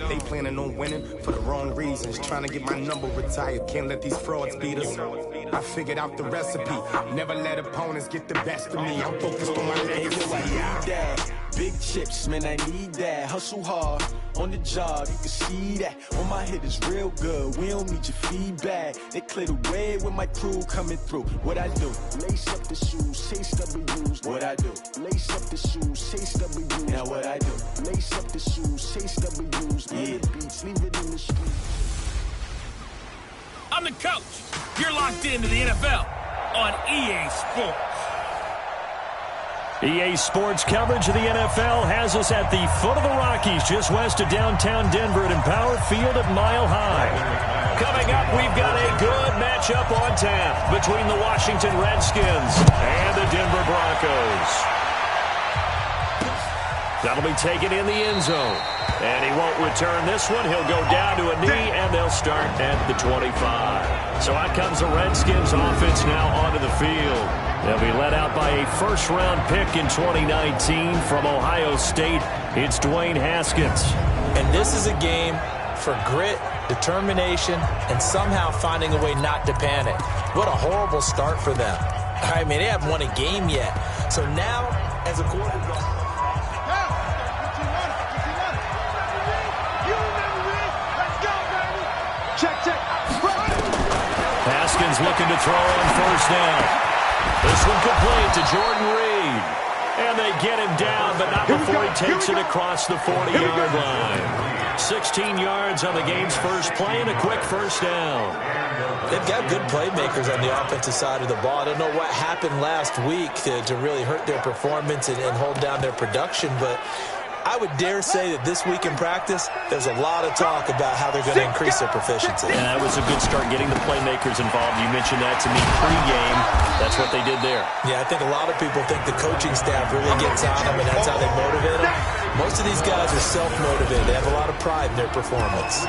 They planning on winning for the wrong reasons. Trying to get my number retired. Can't let these frauds beat us. I figured out the recipe. Never let opponents get the best of me. I'm focused on my legacy. Big chips, man, I need that. Hustle hard on the job, you can see that. On my hit is real good, we don't need your feedback. They clear the way with my crew coming through. What I do? Lace up the shoes, chase W's. What I do? Lace up the shoes, chase W's. Now what I do? Lace up the shoes, chase W's. Yeah, beats, leave it in the street. I'm the coach. You're locked into the NFL on EA Sports. EA Sports coverage of the NFL has us at the foot of the Rockies, just west of downtown Denver at Empower Field at Mile High. Coming up, we've got a good matchup on tap between the Washington Redskins and the Denver Broncos. That'll be taken in the end zone. And he won't return this one. He'll go down to a knee, and they'll start at the 25. So out comes the Redskins offense now onto the field. They'll be led out by a first-round pick in 2019 from Ohio State. It's Dwayne Haskins. And this is a game for grit, determination, and somehow finding a way not to panic. What a horrible start for them. I mean, they haven't won a game yet. So now, as a quarterback... Haskins looking to throw on first down. This one complete to Jordan Reed. And they get him down, but not before he takes it across the 40-yard line. 16 yards on the game's first play and a quick first down. They've got good playmakers on the offensive side of the ball. I don't know what happened last week to really hurt their performance and hold down their production, but I would dare say that this week in practice, there's a lot of talk about how they're going to increase their proficiency. And that was a good start getting the playmakers involved. You mentioned that to me pre-game. That's what they did there. Yeah, I think a lot of people think the coaching staff really gets on them, and that's how they motivate them. Most of these guys are self-motivated. They have a lot of pride in their performance.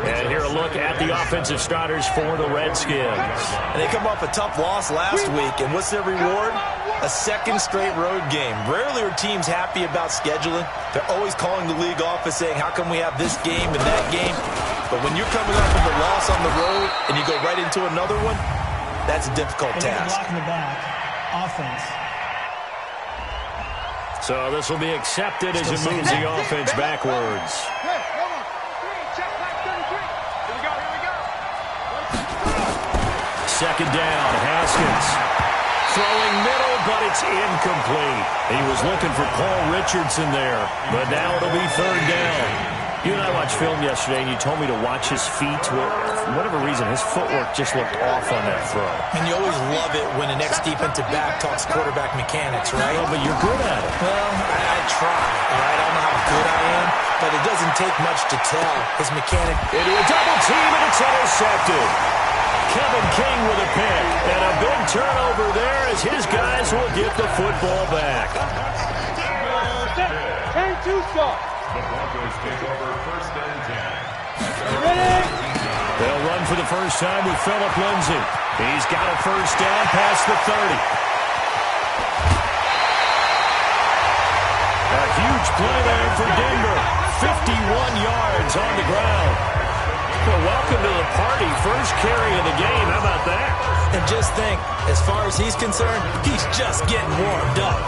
And here a look at the offensive starters for the Redskins. And they come off a tough loss last week, and what's their reward? A second straight road game. Rarely are teams happy about scheduling. They're always calling the league office saying, how come we have this game and that game? But when you're coming up with a loss on the road and you go right into another one, that's a difficult task. Block in the back. Offense. So this will be accepted as it moves the offense backwards. Second down, Haskins. Throwing middle, but it's incomplete. He was looking for Paul Richardson there, but now it'll be third down. You and I watched film yesterday, and you told me to watch his feet. For whatever reason, his footwork just looked off on that throw. And you always love it when an ex-defensive back talks quarterback mechanics, right? Well, but you're good at it. Well, I try, all right? I don't know how good I am, but it doesn't take much to tell. His mechanic... Into a double team, and it's intercepted. Kevin King with a pick, and a big turnover there as his guys will get the football back. The Broncos take over first and 10. They'll run for the first time with Phillip Lindsay. He's got a first down past the 30. A huge play there for Denver. 51 yards on the ground. Well, welcome to the party. First carry of the game. How about that? And just think, as far as he's concerned, he's just getting warmed up.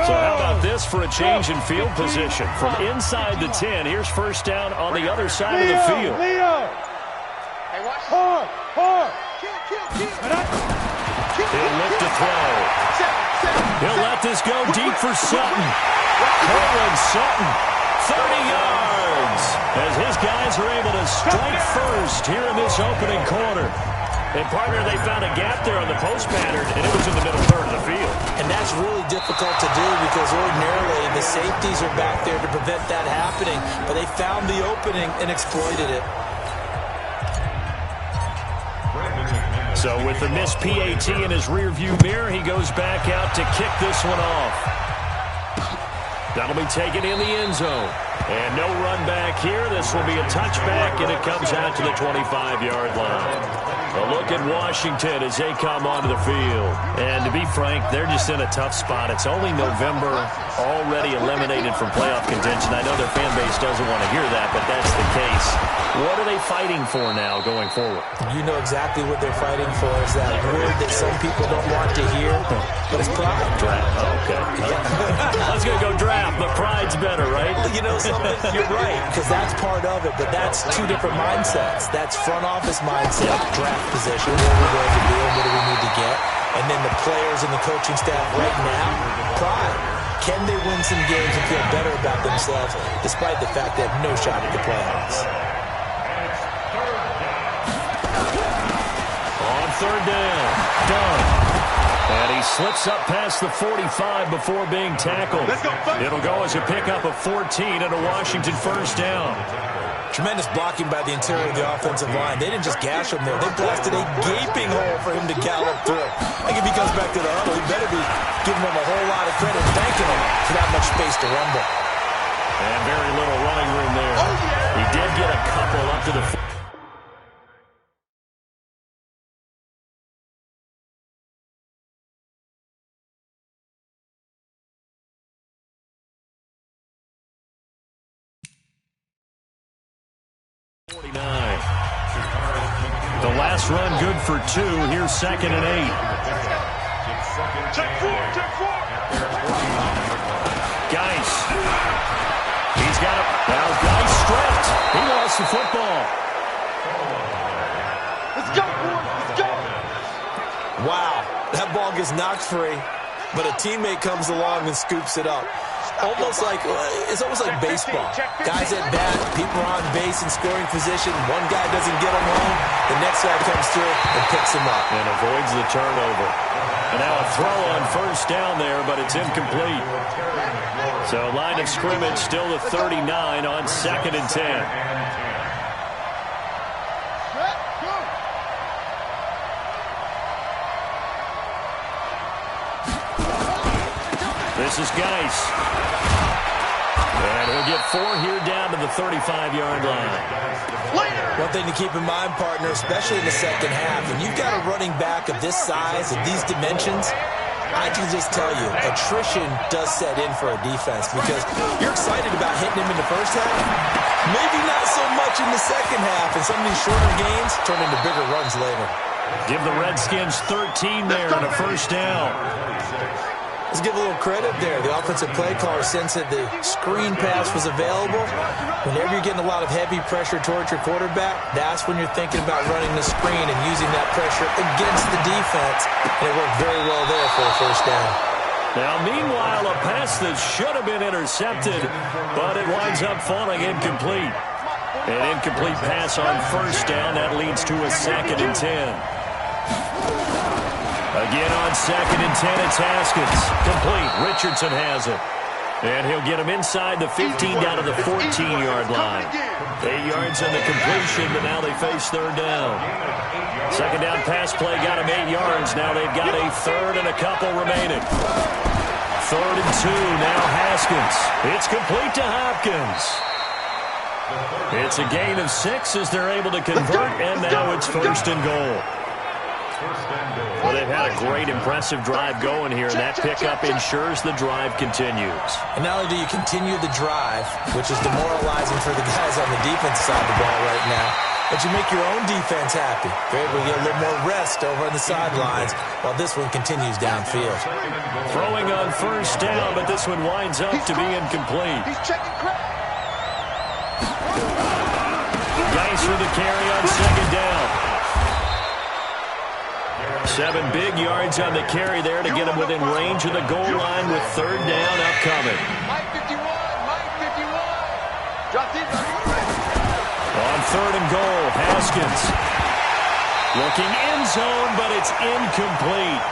So how about this for a change in field position? From inside the 10, here's first down on the other side of the field. He'll look to throw. He'll let this go deep for Sutton. Cortland Sutton, 30 yards, as his guys are able to strike first here in this opening quarter. And, partner, they found a gap there on the post pattern, and it was in the middle third of the field. And that's really difficult to do because ordinarily the safeties are back there to prevent that happening. But they found the opening and exploited it. So with the missed PAT in his rearview mirror, he goes back out to kick this one off. That'll be taken in the end zone. And no run back here. This will be a touchback, and it comes out to the 25-yard line. A look at Washington as they come onto the field. And to be frank, they're just in a tough spot. It's only November, already eliminated from playoff contention. I know their fan base doesn't want to hear that, but that's the case. What are they fighting for now going forward? You know exactly what they're fighting for. Is that word that some people don't want to hear, but it's pride. Draft. Oh, okay. I was going to go draft, but pride's better, right? You know something? You're right, because that's part of it, but that's two different mindsets. That's front office mindset, draft position, what we're going to do and what do we need to get. And then the players and the coaching staff right now, pride. Can they win some games and feel better about themselves despite the fact they have no shot at the playoffs? On third down, Dunn. And he slips up past the 45 before being tackled. It'll go as a pickup of 14 and a Washington first down. Tremendous blocking by the interior of the offensive line. They didn't just gash him there. They blasted a gaping hole for him to gallop through. I think if he comes back to the huddle, he better be giving him a whole lot of credit, thanking him for that much space to rumble. And very little running room there. He did get a couple up to the 49. The last run good for 2. Here's 2nd and 8. Geis. He's got it. Now Geis stripped. He lost the football. Let's go, boys. Let's go. Wow. That ball gets knocked free, but a teammate comes along and scoops it up. It's almost like baseball. Guys at bat, people are on base in scoring position. One guy doesn't get him home. The next guy comes through and picks him up. And avoids the turnover. And now a throw on first down there, but it's incomplete. So line of scrimmage still the 39 on 2nd and 10. This is Geis. And he'll get 4 here down to the 35-yard line. One thing to keep in mind, partner, especially in the second half, when you've got a running back of this size, of these dimensions, I can just tell you, attrition does set in for a defense because you're excited about hitting him in the first half. Maybe not so much in the second half, and some of these shorter gains turn into bigger runs later. Give the Redskins 13 there and a first down. Let's give a little credit there. The offensive play caller sensed that the screen pass was available. Whenever you're getting a lot of heavy pressure towards your quarterback, that's when you're thinking about running the screen and using that pressure against the defense. And it worked very well there for a first down. Now, meanwhile, a pass that should have been intercepted, but it winds up falling incomplete. An incomplete pass on first down. That leads to a 2nd and 10. Again on 2nd and 10, it's Haskins. Complete. Richardson has it. And he'll get him inside the 15 down to the 14-yard line. 8 yards on the completion, but now they face third down. Second down pass play got him 8 yards. Now they've got a third and a couple remaining. 3rd and 2, now Haskins. It's complete to Hopkins. It's a gain of 6 as they're able to convert, and now it's 1st and goal. Well, they've had a great, impressive drive going here, and that pickup ensures the drive continues. And not only do you continue the drive, which is demoralizing for the guys on the defense side of the ball right now, but you make your own defense happy. They're able to get a little more rest over on the sidelines while this one continues downfield. Throwing on first down, but this one winds up to be incomplete. Geis for the carry on second down. 7 big yards on the carry there to get him within range of the goal line with third down upcoming. On 3rd and goal, Haskins. Looking end zone, but it's incomplete.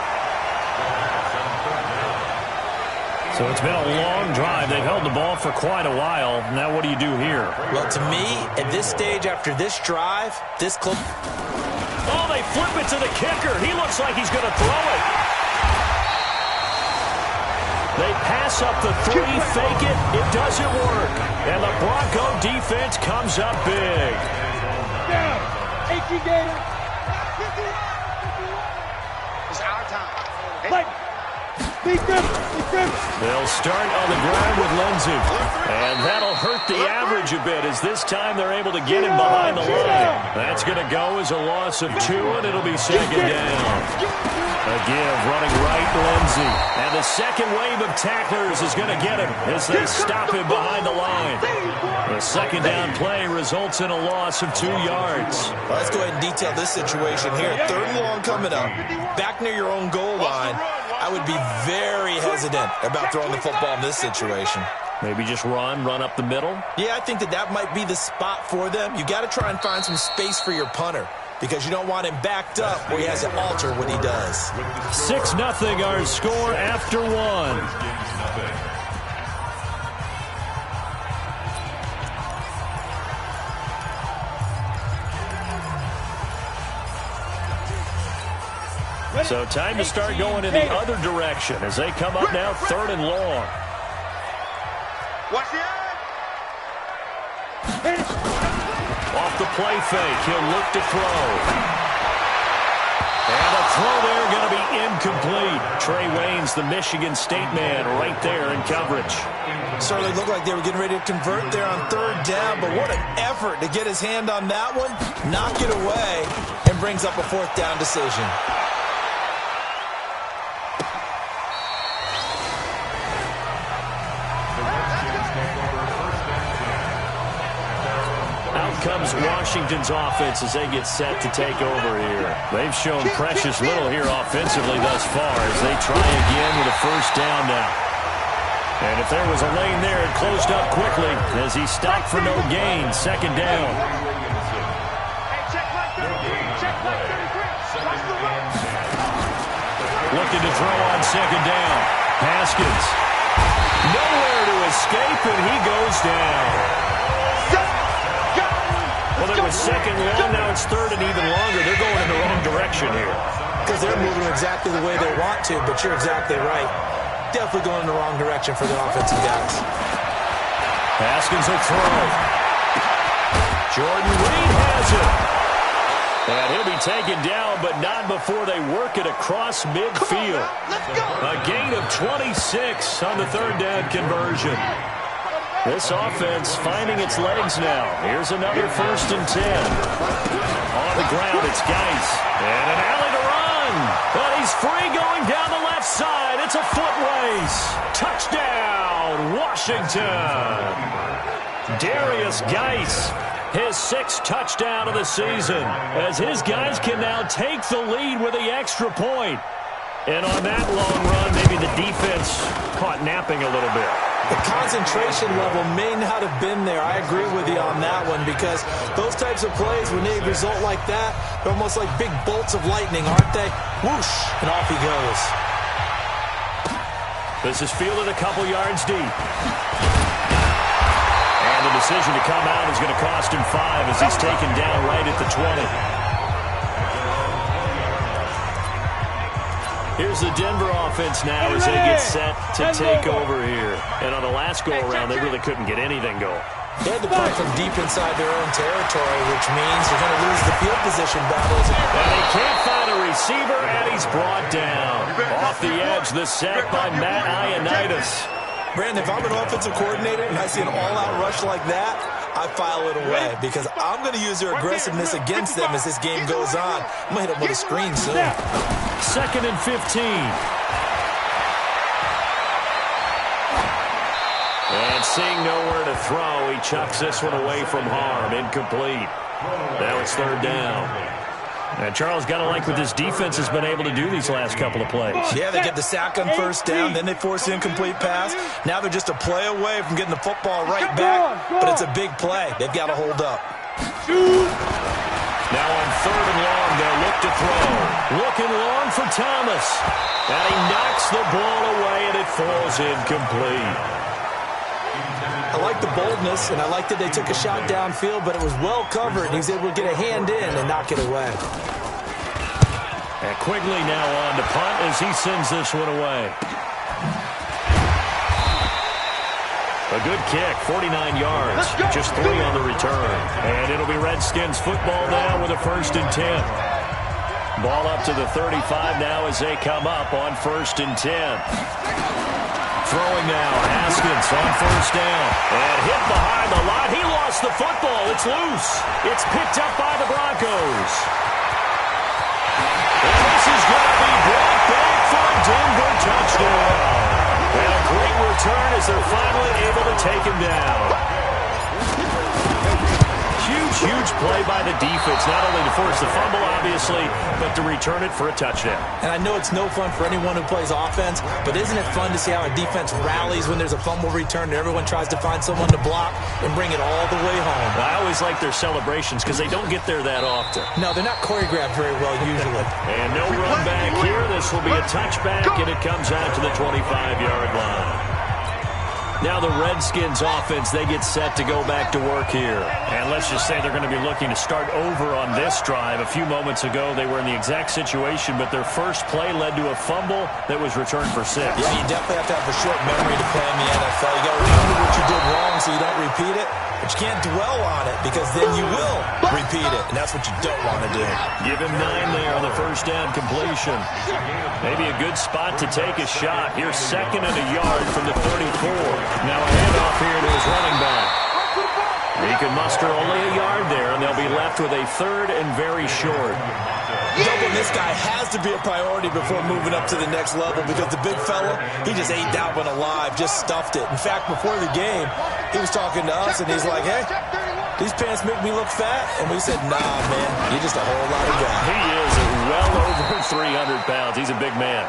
So it's been a long drive. They've held the ball for quite a while. Now what do you do here? Well, to me, at this stage after this drive, this close... Oh, they flip it to the kicker. He looks like he's going to throw it. They pass up the 3, fake it. It doesn't work. And the Bronco defense comes up big. It's our time. They'll start on the ground with Lindsey. And that'll hurt the average a bit as this time they're able to get him behind the line. That's going to go as a loss of 2, and it'll be second down. A give running right, Lindsey. And the second wave of tacklers is going to get him as they stop him behind the line. The second down play results in a loss of 2 yards. Well, let's go ahead and detail this situation here. 3rd and long coming up. Back near your own goal line. I would be very hesitant about throwing the football in this situation. Maybe just run up the middle? Yeah, I think that might be the spot for them. You got to try and find some space for your punter because you don't want him backed up where he has to alter what he does. 6-0 our score after 1. So time to start going in the other direction as they come up now 3rd and long. Watch the eye. Off the play fake, he'll look to throw. And a throw there going to be incomplete. Trey Waynes, the Michigan State man, right there in coverage. Certainly looked like they were getting ready to convert there on 3rd down, but what an effort to get his hand on that one, knock it away, and brings up a 4th down decision. Comes Washington's offense as they get set to take over here. They've shown precious little here offensively thus far as they try again with a 1st down now. And if there was a lane there, it closed up quickly as he stopped for no gain. 2nd down. Looking to throw on 2nd down. Haskins. Nowhere to escape, and he goes down. Well, it was 2nd long, now it's 3rd and even longer. They're going in the wrong direction here. Because they're moving exactly the way they want to, but you're exactly right. Definitely going in the wrong direction for the offensive guys. Haskins will throw. Jordan Reed has it. And he'll be taken down, but not before they work it across midfield. A gain of 26 on the 3rd down conversion. This offense finding its legs now. Here's another 1st and 10. On the ground, it's Geis. And an alley to run. But he's free going down the left side. It's a foot race. Touchdown, Washington. Darius Geis, his 6th touchdown of the season, as his guys can now take the lead with the extra point. And on that long run, maybe the defense caught napping a little bit. The concentration level may not have been there. I agree with you on that one because those types of plays, when they result like that, they're almost like big bolts of lightning, aren't they? Whoosh, and off he goes. This is fielded a couple yards deep. And the decision to come out is going to cost him 5 as he's taken down right at the 20. Here's the Denver offense now as they get set to take over here. And on the last go-around, they really couldn't get anything going. They had to punt from deep inside their own territory, which means they're going to lose the field position battles. And they can't find a receiver, and he's brought down. Off the edge, the sack by Matt Ioannidis. Brandon, if I'm an offensive coordinator and I see an all-out rush like that, I file it away because I'm going to use their aggressiveness against them as this game goes on. I'm going to hit them with a screen soon. 2nd and 15. And seeing nowhere to throw, he chucks this one away from harm. Incomplete. Now it's 3rd down. And Charles, got to like what this defense has been able to do these last couple of plays. Yeah, they get the sack on 1st down, then they force the incomplete pass. Now they're just a play away from getting the football right back, but it's a big play. They've got to hold up. Now on 3rd and long, they'll look to throw. Looking long for Thomas. And he knocks the ball away, and it falls incomplete. I like the boldness, and I like that they took a shot downfield, but it was well covered. He was able to get a hand in and knock it away. And Quigley now on to punt as he sends this one away. A good kick, 49 yards, just 3 on the return. And it'll be Redskins football now with a 1st and 10. Ball up to the 35 now as they come up on 1st and 10. Throwing now, Haskins on 1st down. And hit behind the line. He lost the football. It's loose. It's picked up by the Broncos. And this is going to be brought back for a Denver touchdown. And a great return as they're finally able to take him down. Huge play by the defense, not only to force the fumble, obviously, but to return it for a touchdown. And I know it's no fun for anyone who plays offense, but isn't it fun to see how a defense rallies when there's a fumble return and everyone tries to find someone to block and bring it all the way home? I always like their celebrations because they don't get there that often. No, they're not choreographed very well usually. And no run back here. This will be a touchback, and it comes out to the 25-yard line. Now the Redskins offense, they get set to go back to work here. And let's just say they're going to be looking to start over on this drive. A few moments ago, they were in the exact situation, but their first play led to a fumble that was returned for 6. Yeah, you definitely have to have a short memory to play in the NFL. You got to remember what you did wrong so you don't repeat it. But you can't dwell on it because then you will repeat it, and that's what you don't want to do. Give him 9 there on the first down completion. Maybe a good spot to take a shot. Here's 2nd and a yard from the 34. Now a handoff here to his running back. He can muster only a yard there, and they'll be left with a 3rd and very short. Doubling this guy has to be a priority before moving up to the next level because the big fella, he just ate that one alive, just stuffed it. In fact, before the game, he was talking to us, and he's like, hey, these pants make me look fat. And we said, nah, man, you're just a whole lot of guy. He is well over 300 pounds. He's a big man.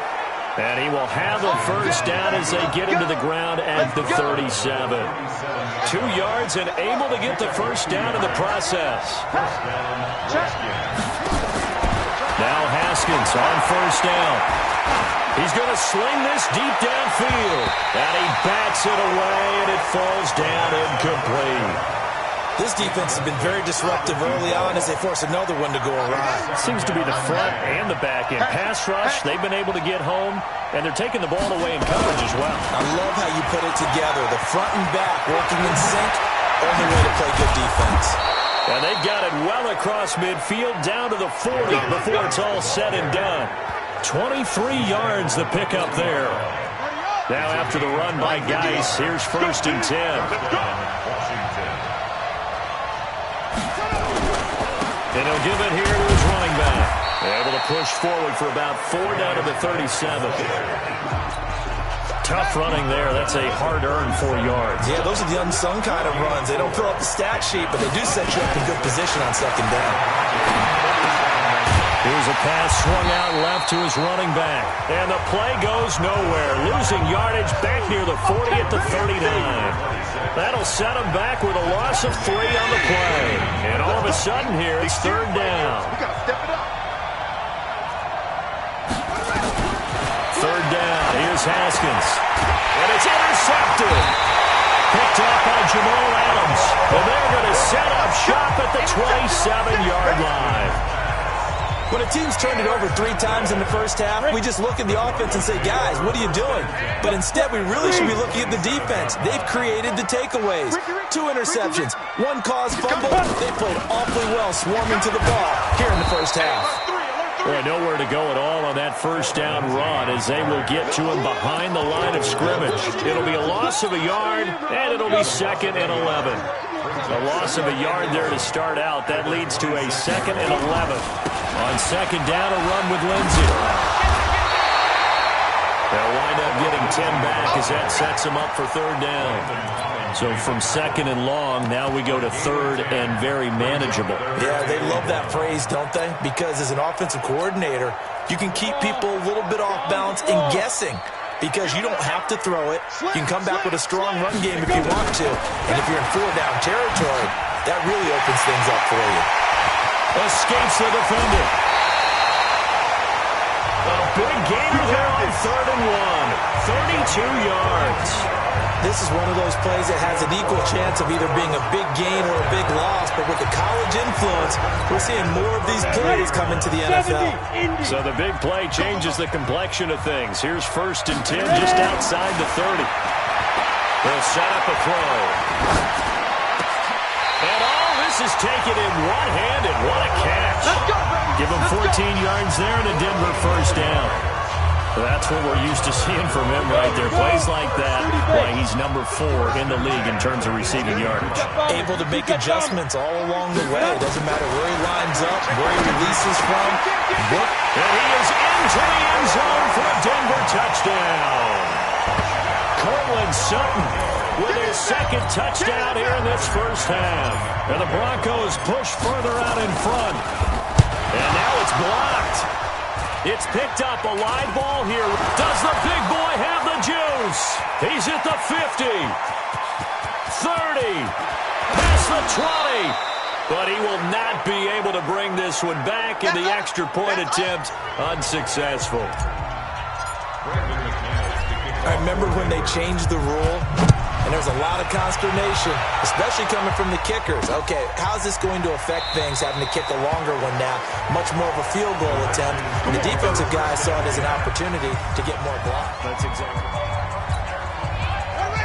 And he will have a first down as they get him to the ground at the 37. 2 yards and able to get the first down in the process. Now Haskins on first down. He's going to sling this deep downfield. And he bats it away, and it falls down incomplete. This defense has been very disruptive early on as they force another one to go awry. Seems to be the front and the back end. Pass rush, they've been able to get home, and they're taking the ball away in coverage as well. I love how you put it together. The front and back working in sync, only way to play good defense. And they've got it well across midfield, down to the 40 before it's all said and done. 23 yards the pickup there. Now after the run by Geis, here's 1st and 10. And he'll give it here to his running back. Able to push forward for about 4 down to the 37. Tough running there. That's a hard-earned 4 yards. Yeah, those are the unsung kind of runs. They don't fill up the stat sheet, but they do set you up in good position on 2nd down. Here's a pass swung out left to his running back. And the play goes nowhere. Losing yardage back near the 40 at the 39. That'll set him back with a loss of 3 on the play. And all of a sudden here, it's 3rd down. We got to step it up. 3rd down. Here's Haskins. And it's intercepted. Picked up by Jamal Adams. And they're going to set up shop at the 27-yard line. When a team's turned it over 3 times in the first half, we just look at the offense and say, guys, what are you doing? But instead, we really should be looking at the defense. They've created the takeaways. 2 interceptions, 1 caused fumble. They played awfully well swarming to the ball here in the first half. Well, nowhere to go at all on that first down run as they will get to him behind the line of scrimmage. It'll be a loss of a yard, and it'll be 2nd and 11. A loss of a yard there to start out. That leads to a 2nd and 11. On 2nd down, a run with Lindsay. They'll wind up getting 10 back as that sets them up for 3rd down. So from 2nd and long, now we go to 3rd and very manageable. Yeah, they love that phrase, don't they? Because as an offensive coordinator, you can keep people a little bit off balance and guessing. Because you don't have to throw it. You can come back with a strong run game if you want to. And if you're in 4-down territory, that really opens things up for you. Escapes the defender. A big gainer there on 3rd and 1. 32 yards. This is one of those plays that has an equal chance of either being a big gain or a big loss. But with the college influence, we're seeing more of these plays come into the NFL. So the big play changes the complexion of things. Here's 1st and 10 just outside the 30. They'll set up a throw. And all this is taken in one-handed. What a catch. Let's go, baby. Give him 14 yards there and a Denver first down. That's what we're used to seeing from him right there. Plays like that, why he's number 4 in the league in terms of receiving yardage. Able to make adjustments all along the way. It doesn't matter where he lines up, where he releases from. And he is into the end zone for a Denver touchdown. Cortland Sutton with his second touchdown here in this first half. And the Broncos push further out in front. And now it's blocked. It's picked up, a live ball here. Does the big boy have the juice? He's at the 50, 30, past the 20. But he will not be able to bring this one back, and the extra point attempt unsuccessful. I remember when they changed the rule, and there was a lot of consternation, especially coming from the kickers. Okay, how's this going to affect things, having to kick a longer one now? Much more of a field goal attempt. And the defensive guys saw it as an opportunity to get more block. That's exactly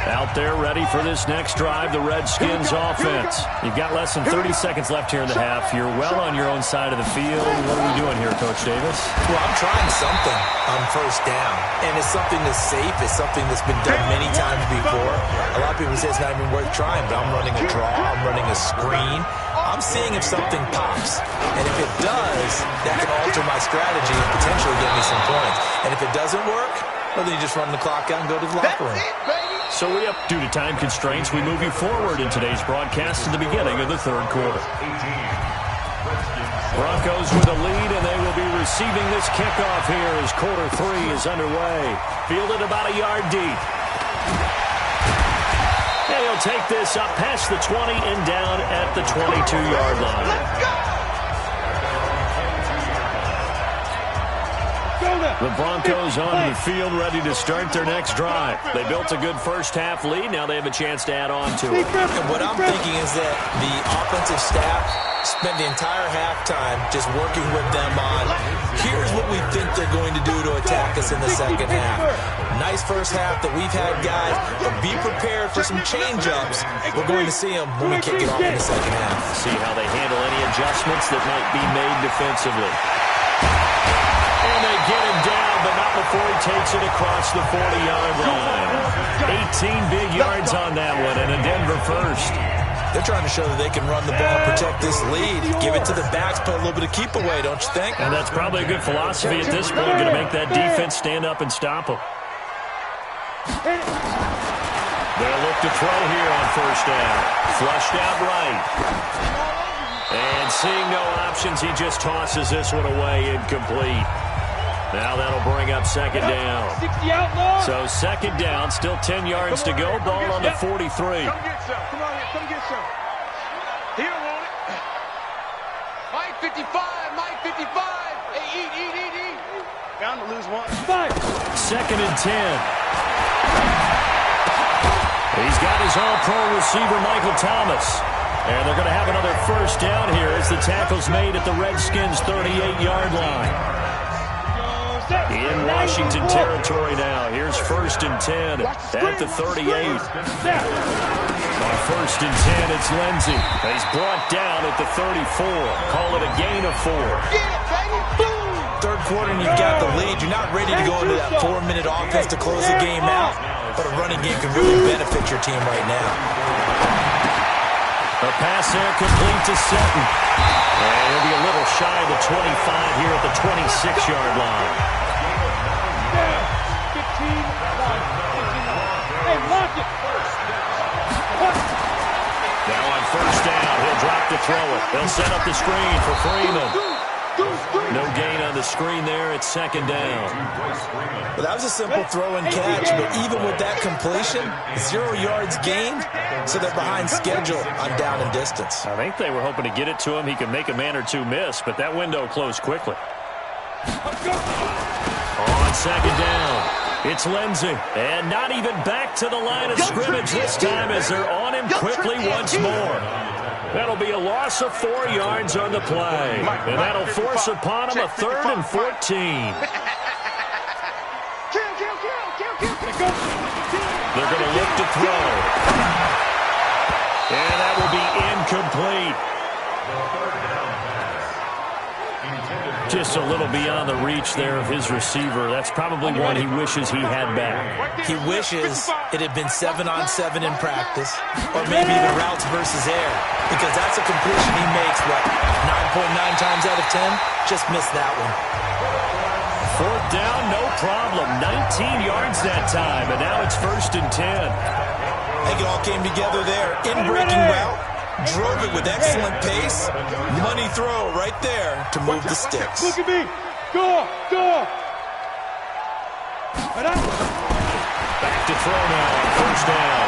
out there ready for this next drive, the Redskins offense. You've got less than 30 seconds left here in the half. You're well on your own side of the field. What are we doing here, Coach Davis? Well, I'm trying something on first down, and it's something that's safe. It's something that's been done many times before. A lot of people say it's not even worth trying, but I'm running a draw. I'm running a screen. I'm seeing if something pops. And if it does, that can alter my strategy and potentially get me some points. And if it doesn't work, well, then you just run the clock out and go to the locker room. So due to time constraints, we move you forward in today's broadcast to the beginning of the third quarter. Broncos with a lead, and they will be receiving this kickoff here as quarter 3 is underway. Fielded about a yard deep. And he'll take this up past the 20 and down at the 22-yard line. Let's go! The Broncos onto the field, ready to start their next drive. They built a good first-half lead. Now they have a chance to add on to it. And what I'm thinking is that the offensive staff spent the entire halftime just working with them on, here's what we think they're going to do to attack us in the second half. Nice first half that we've had, guys, but be prepared for some change-ups. We're going to see them when we kick it off in the second half. See how they handle any adjustments that might be made defensively. And they get him down, but not before he takes it across the 40-yard line. 18 big yards on that one, and a Denver first. They're trying to show that they can run the ball, protect this lead, give it to the backs, put a little bit of keep away, don't you think? And that's probably a good philosophy at this point, going to make that defense stand up and stop them. They'll look to throw here on first down. Flushed out right. And seeing no options, he just tosses this one away, incomplete. Now that'll bring up second down. So second down, still 10 yards to go. Ball on the 43. Come get some. Come on, come get some. He don't want it. Mike 55, Mike 55. Hey, eat. Bound to lose one. 2nd and 10. He's got his all-pro receiver, Michael Thomas. And they're going to have another first down here as the tackle's made at the Redskins' 38-yard line. In Washington territory now. Here's 1st and 10 at the 38. On 1st and 10, it's Lindsey. He's brought down at the 34. Call it a gain of 4. Third quarter and you've got the lead. You're not ready to go into that 4-minute offense to close the game out. But a running game can really benefit your team right now. A pass there complete to Sutton. And he'll be a little shy of the 25 here at the 26-yard line. Now on first down, he'll drop to throw it. They'll set up the screen for Freeman. No gain on the screen there. It's second down. Well, that was a simple throw and catch, but even with that completion, 0 yards gained, so they're behind schedule on down and distance. I think they were hoping to get it to him. He could make a man or two miss, but that window closed quickly. On second down, it's Lindsey. And not even back to the line of scrimmage this time as they're on him quickly once more. That'll be a loss of 4 yards on the play. And that'll force upon him a 3rd and 14. They're going to look to throw. And that will be incomplete. Just a little beyond the reach there of his receiver. That's probably one he wishes he had back. He wishes it had been 7-on-7 in practice, or maybe even routes versus air, because that's a completion he makes, what, 9.9 times out of 10? Just missed that one. Fourth down, no problem. 19 yards that time, and now it's 1st and 10. I think it all came together there. In-breaking route. Drove it with excellent pace. Money throw right there to move the sticks. Look at me. Go. Back to throw now on 1st down.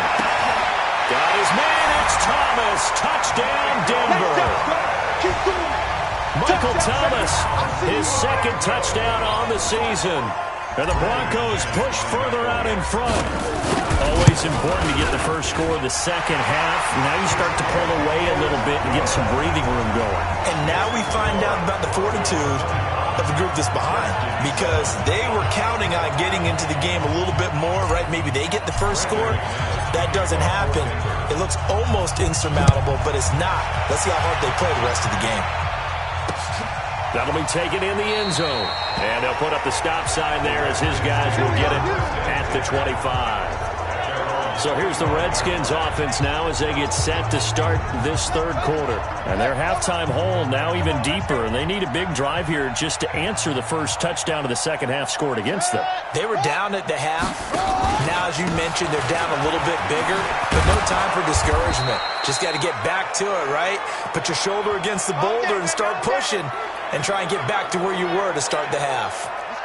Got his man. It's Thomas. Touchdown, Denver. Michael Thomas, his 2nd touchdown on the season. And the Broncos push further out in front. Always important to get the first score of the second half. Now you start to pull away a little bit and get some breathing room going. And now we find out about the fortitude of the group that's behind, because they were counting on getting into the game a little bit more, right? Maybe they get the first score. That doesn't happen. It looks almost insurmountable, but it's not. Let's see how hard they play the rest of the game. That'll be taken in the end zone. And they'll put up the stop sign there as his guys will get it at the 25. So here's the Redskins offense now as they get set to start this 3rd quarter. And their halftime hole now even deeper, and they need a big drive here just to answer the first touchdown of the second half scored against them. They were down at the half. Now, as you mentioned, they're down a little bit bigger, but no time for discouragement. Just got to get back to it, right? Put your shoulder against the boulder and start pushing and try and get back to where you were to start the half.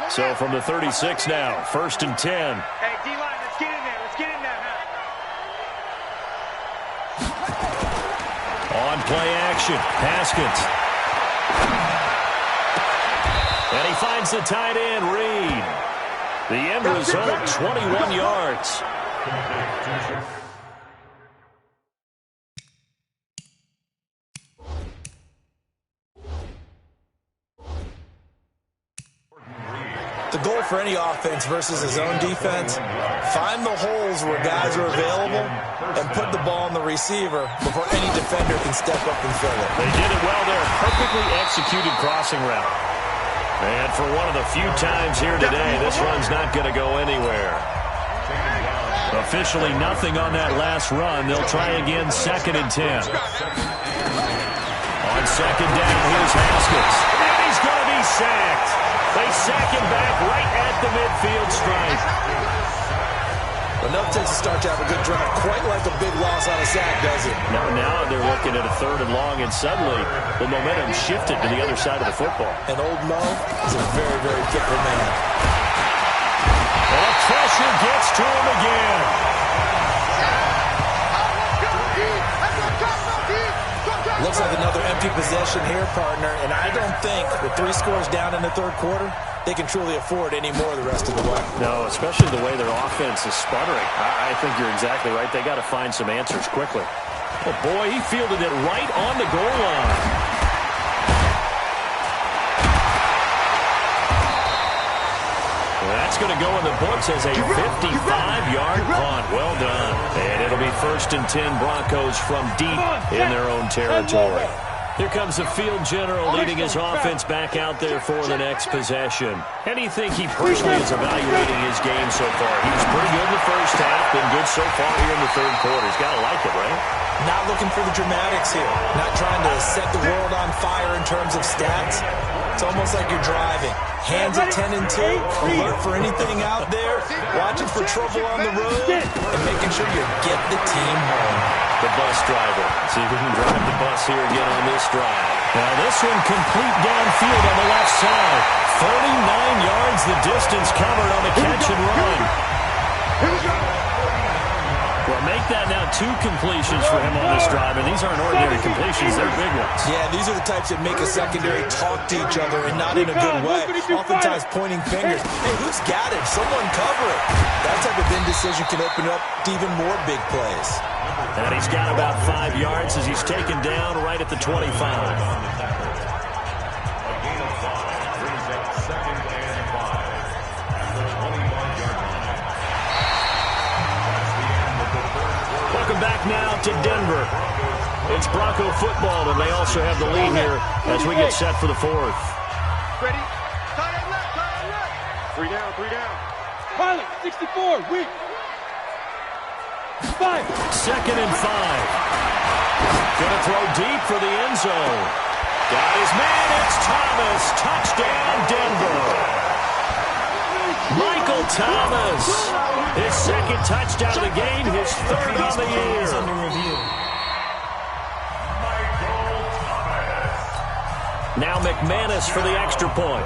So from the 36 now, 1st and 10. Hey, D-line, let's get in there. Let's get in there, man. On play action, Haskins. And he finds the tight end, Reed. The end result, 21 yards. The goal for any offense versus his own defense, find the holes where guys are available and put the ball on the receiver before any defender can step up and fill it. They did it well there. Perfectly executed crossing route. And for one of the few times here today, this run's not going to go anywhere. Officially nothing on that last run. They'll try again 2nd and 10. On 2nd down, here's Haskins. And he's going to be sacked. They sack him back right at the midfield stripe. Enough takes a start to have a good drive. Quite like a big loss on a sack, does it? Now they're looking at a 3rd and long, and suddenly the momentum shifted to the other side of the football. And old Mo is a very, very fickle man. And pressure gets to him again. Looks like another empty possession here, partner, and I don't think with 3 scores down in the 3rd quarter, they can truly afford any more the rest of the way. No, especially the way their offense is sputtering. I think you're exactly right. They got to find some answers quickly. Oh, boy, he fielded it right on the goal line. That's going to go in the books as a 55-yard punt. Well done. And it'll be 1st and 10 Broncos from deep in their own territory. Here comes the field general leading his offense back out there for the next possession. How do you think he personally is evaluating his game so far? He was pretty good in the first half, been good so far here in the 3rd quarter. He's got to like it, right? Not looking for the dramatics here. Not trying to set the world on fire in terms of stats. It's almost like you're driving. Hands at 10 and 2, alert for anything out there, watching for trouble on the road, and making sure you get the team home. The bus driver. See if we can drive the bus here again on this drive. Now this one complete downfield on the left side. 39 yards the distance covered on the catch and run. Well, make that now 2 completions for him on this drive, and these aren't ordinary completions. They're big ones. Yeah, these are the types that make a secondary talk to each other and not in a good way. Oftentimes pointing fingers. Hey, who's got it? Someone cover it. That type of indecision can open up to even more big plays. And he's got about 5 yards as he's taken down right at the 25. Welcome back now to Denver. It's Bronco football, and they also have the lead here as we get set for the 4th. Ready? Tie that left, tie that left. 3 down, 3 down. Pilot, 64, weak. 5. 2nd and 5. Gonna throw deep for the end zone. Got his man, it's Thomas. Touchdown, Denver. Michael Thomas. His 2nd touchdown of the game, his 3rd on the year. Under review. Now McManus for the extra point.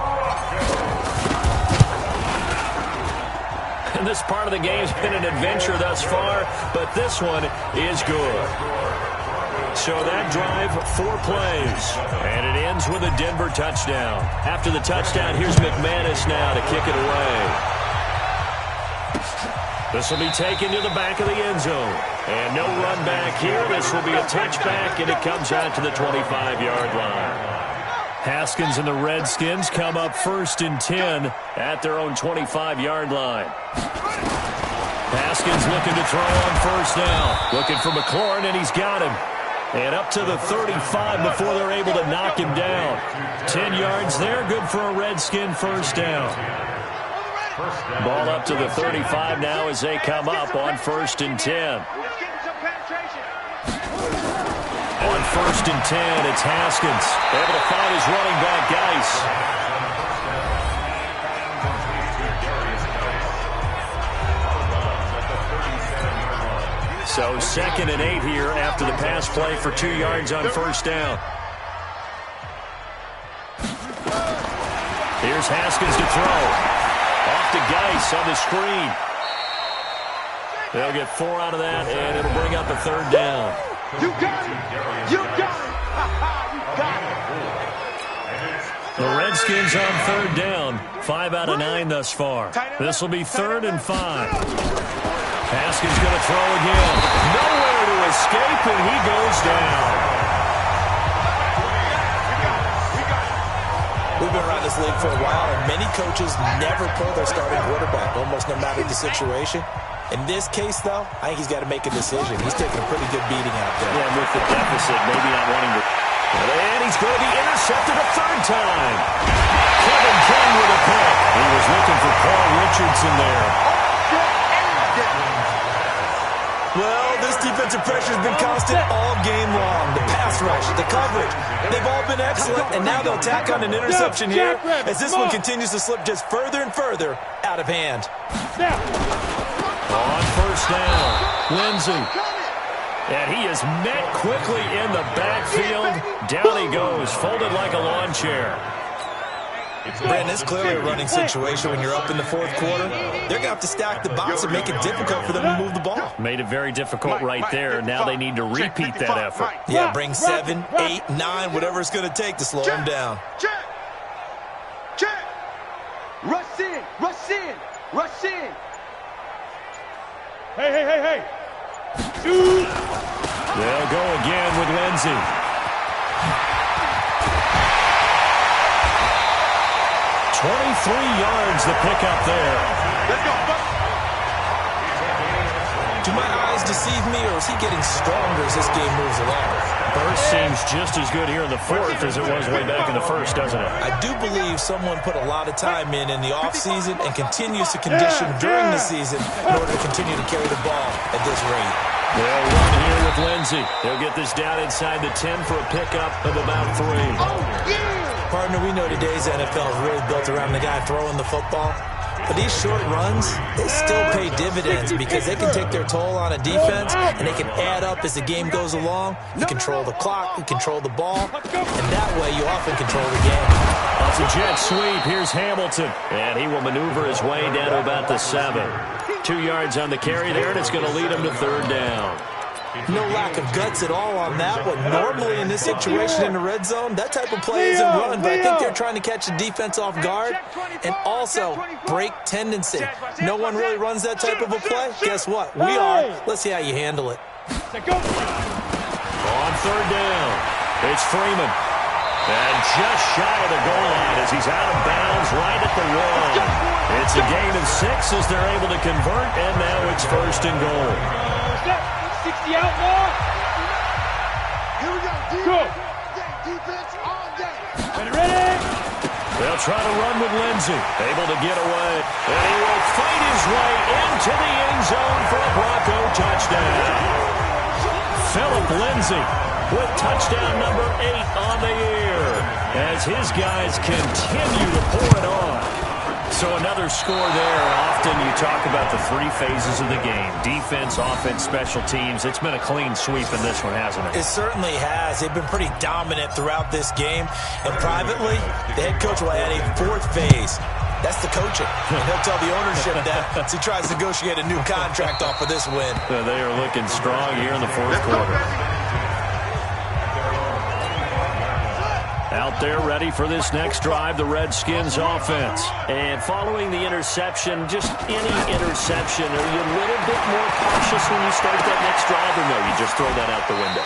And this part of the game's been an adventure thus far, but this one is good. So that drive, 4 plays, and it ends with a Denver touchdown. After the touchdown, here's McManus now to kick it away. This will be taken to the back of the end zone. And no run back here. This will be a touchback, and it comes out to the 25-yard line. Haskins and the Redskins come up 1st and 10 at their own 25-yard line. Haskins looking to throw on 1st down. Looking for McLaurin, and he's got him. And up to the 35 before they're able to knock him down. 10 yards there, good for a Redskin 1st down. Ball up to the 35 now as they come up on 1st and 10. On 1st and 10, it's Haskins. Able to find his running back, Geis. So 2nd and 8 here after the pass play for 2 yards on 1st down. Here's Haskins to throw. Off to Geis on the screen. They'll get 4 out of that, and it'll bring up a 3rd down. You got it! You got it! You got it! The Redskins on 3rd down. 5 out of 9 thus far. This will be 3rd and 5. Haskins going to throw again. Nowhere to escape, and he goes down. We've been around this league for a while, and many coaches never pull their starting quarterback, almost no matter the situation. In this case, though, I think he's got to make a decision. He's taking a pretty good beating out there. Yeah, with the deficit, maybe not wanting to. And he's going to be intercepted a 3rd time. Kevin King with a pick. He was looking for Paul Richardson there. Well, this defensive pressure has been constant all game long. The pass rush, the coverage, they've all been excellent, and now they'll tack on an interception here as this one continues to slip just further and further out of hand. On 1st down, Lindsey. And he is met quickly in the backfield. Down he goes, folded like a lawn chair. Brandon, it's clearly a running situation when you're up in the 4th quarter. They're going to have to stack the box and make it difficult for them to move the ball. Made it very difficult right there. Now they need to repeat that effort. Yeah, bring 7, 8, 9, whatever it's going to take to slow them down. Check! Check! Rush in! Rush in! Rush in! Hey, hey, hey, hey! They'll go again with Lindsey. 23 yards the pickup there. Let's go. Do my eyes deceive me, or is he getting stronger as this game moves along? Burst seems just as good here in the 4th as it was way back in the 1st, doesn't it? I do believe someone put a lot of time in the offseason and continues to condition during the season in order to continue to carry the ball at this rate. They'll run here with Lindsey. They'll get this down inside the 10 for a pickup of about 3. Partner, we know today's NFL is really built around the guy throwing the football. But these short runs, they still pay dividends because they can take their toll on a defense, and they can add up as the game goes along. You control the clock, you control the ball, and that way you often control the game. That's a jet sweep. Here's Hamilton, and he will maneuver his way down to about the 7. 2 yards on the carry there, and it's going to lead him to 3rd down. No lack of guts at all on that one. Normally in this situation in the red zone, that type of play isn't run, but I think they're trying to catch the defense off guard and also break tendency. No one really runs that type of a play. Guess what? We are. Let's see how you handle it. On 3rd down, it's Freeman. And just shy of the goal line as he's out of bounds right at the 1. It's a gain of 6 as they're able to convert, and now it's 1st and goal. 60 out more. Here we go. Defense all day. Ready? They'll try to run with Lindsay. Able to get away. And he will fight his way into the end zone for a Bronco touchdown. Philip Lindsay with touchdown number 8 on the year as his guys continue to pour it on. So another score there. Often you talk about the 3 phases of the game. Defense, offense, special teams. It's been a clean sweep in this one, hasn't it? It certainly has. They've been pretty dominant throughout this game. And privately, the head coach will add a 4th phase. That's the coaching. And he'll tell the ownership that as he tries to negotiate a new contract off of this win. They are looking strong here in the 4th quarter. Out there ready for this next drive, the Redskins offense. And following the interception, just any interception, are you a little bit more cautious when you start that next drive, or no, you just throw that out the window?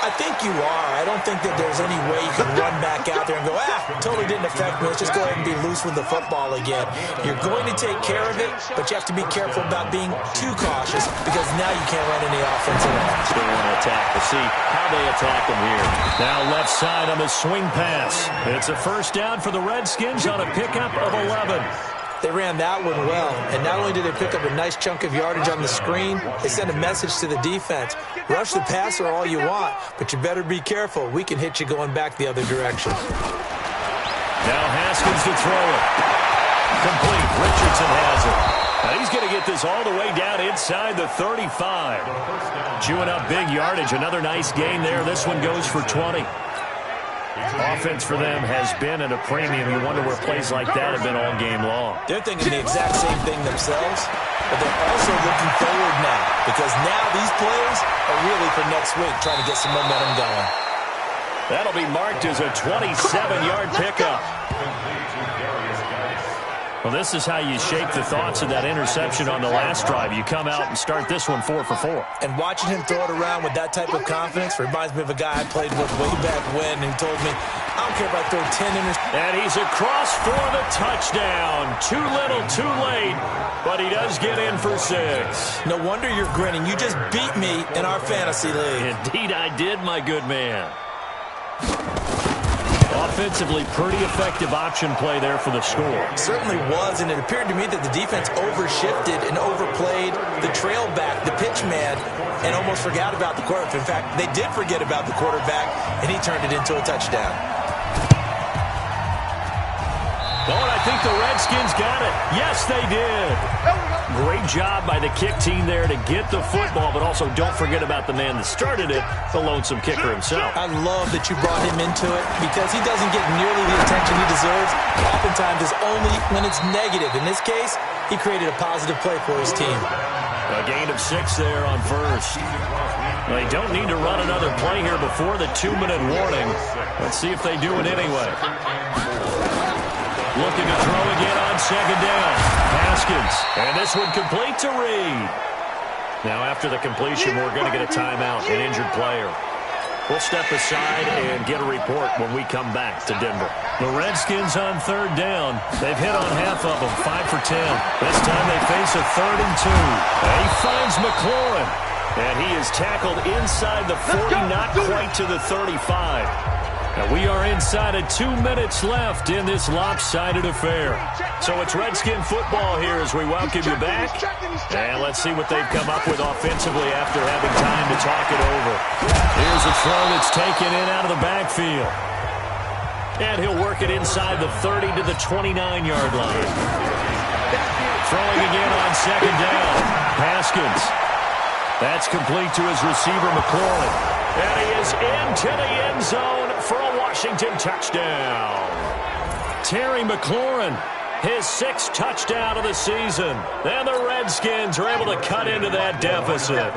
I think you are. I don't think that there's any way you can run back out there and go, totally didn't affect me. Let's just go ahead and be loose with the football again. You're going to take care of it, but you have to be careful about being too cautious because now you can't run any offense at all. Still want to attack. We'll see how they attack them here. Now left side on the swing pass. It's a first down for the Redskins on a pickup of 11. They ran that one well, and not only did they pick up a nice chunk of yardage on the screen, they sent a message to the defense. Rush the passer all you want, but you better be careful. We can hit you going back the other direction. Now Haskins to throw it. Complete. Richardson has it. Now he's going to get this all the way down inside the 35. Chewing up big yardage. Another nice gain there. This one goes for 20. Offense for them has been at a premium. You wonder where plays like that have been all game long. They're thinking the exact same thing themselves, but they're also looking forward now because now these plays are really for next week, trying to get some momentum going. That'll be marked as a 27-yard pickup. Well, this is how you shape the thoughts of that interception on the last drive. You come out and start this one 4 for 4. And watching him throw it around with that type of confidence reminds me of a guy I played with way back when who told me, I don't care if I throw 10 interceptions. And he's across for the touchdown. Too little, too late, but he does get in for 6. No wonder you're grinning. You just beat me in our fantasy league. Indeed I did, my good man. Offensively, pretty effective option play there for the score. Certainly was, and it appeared to me that the defense overshifted and overplayed the trail back, the pitch man, and almost forgot about the quarterback. In fact, they did forget about the quarterback, and he turned it into a touchdown. Oh, and I think the Redskins got it. Yes, they did. Great job by the kick team there to get the football, but also don't forget about the man that started it, the lonesome kicker himself. I love that you brought him into it because he doesn't get nearly the attention he deserves. Oftentimes it's only when it's negative. In this case, he created a positive play for his team. A gain of 6 there on first. They don't need to run another play here before the 2-minute warning. Let's see if they do it anyway. Looking to throw again on second down. Haskins. And this one complete to Reed. Now after the completion, we're going to get a timeout, an injured player. We'll step aside and get a report when we come back to Denver. The Redskins on third down. They've hit on half of them, 5 for 10. This time they face a 3rd and 2. He finds McLaurin. And he is tackled inside the 40, not quite to the 35. And we are inside of 2 minutes left in this lopsided affair. So it's Redskin football here as we welcome you back. And let's see what they've come up with offensively after having time to talk it over. Here's a throw that's taken in out of the backfield. And he'll work it inside the 30 to the 29-yard line. Throwing again on second down. Haskins. That's complete to his receiver, McLaurin. And he is into the end zone for a Washington touchdown. Terry McLaurin, his 6th touchdown of the season. And the Redskins are able to cut into that deficit.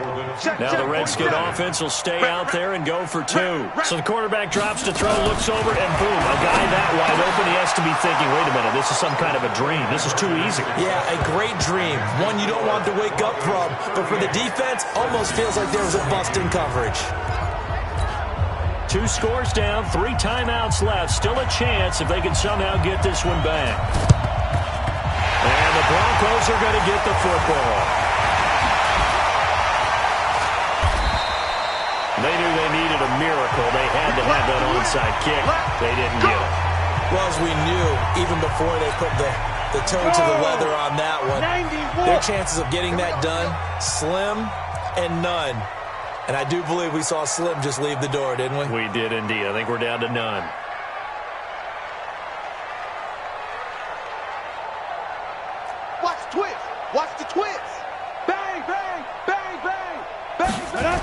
Now the Redskin offense will stay out there and go for 2. So the quarterback drops to throw, looks over, and boom, a guy that wide open. He has to be thinking, wait a minute, this is some kind of a dream. This is too easy. Yeah, a great dream. One you don't want to wake up from. But for the defense, almost feels like there was a bust in coverage. 2 scores down, 3 timeouts left. Still a chance if they can somehow get this one back. And the Broncos are going to get the football. They knew they needed a miracle. They had to have that onside kick. They didn't get it. Well, as we knew, even before they put the toe to the leather on that one, their chances of getting that done, slim and none. And I do believe we saw Slim just leave the door, didn't we? We did indeed. I think we're down to none. Watch the twist. Watch the twist. Bang, bang, bang, bang, bang, bang.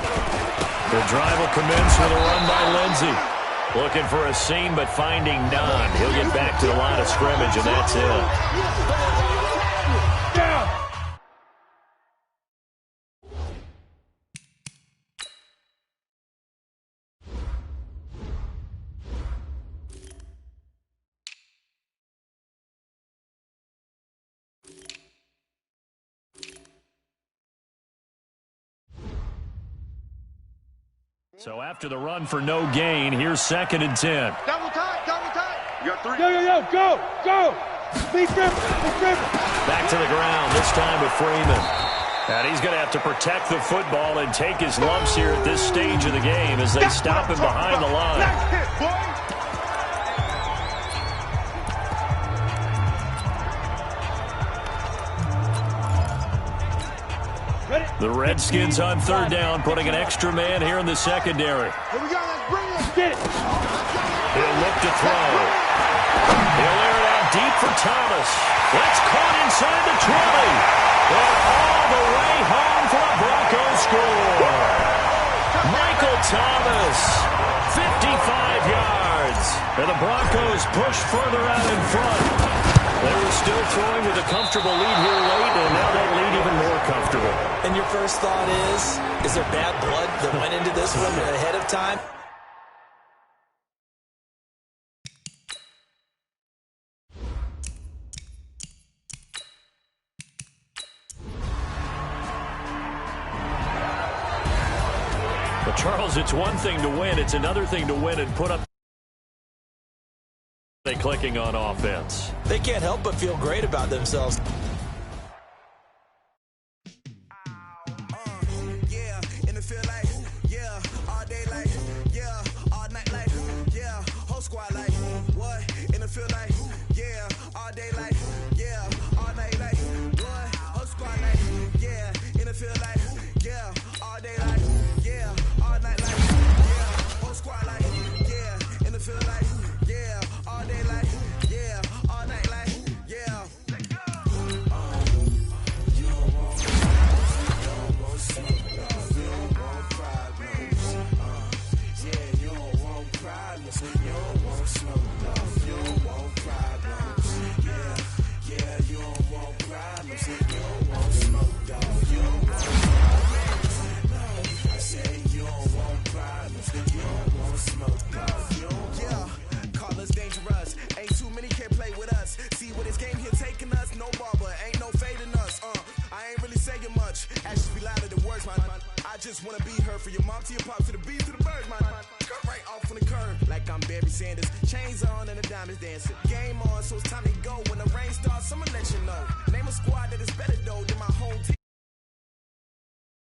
The drive will commence with a run by Lindsey. Looking for a seam, but finding none. He'll get back to the line of scrimmage, and that's it. So after the run for no gain, here's 2nd and 10. Double time, double time. You got 3. Go. Be driven. Back to the ground, this time with Freeman. And he's going to have to protect the football and take his lumps here at this stage of the game as they stop him behind the line. Nice hit, boy. The Redskins on 3rd down, putting an extra man here in the secondary. Here we go, let's bring it. Get it. He'll look to throw. He'll air it out deep for Thomas. That's caught inside the 20. And all the way home for a Broncos score. Michael Thomas, 55 yards. And the Broncos push further out in front. They were still throwing with a comfortable lead here late, and now that lead even more comfortable. And your first thought is there bad blood that went into this one ahead of time? But Charles, it's one thing to win. It's another thing to win and put up. They clicking on offense. They can't help but feel great about themselves. Chains on and the diamonds dancing. Game on, so it's time to go. When the rain starts, I'ma let you know. Name a squad that is better though than my home team.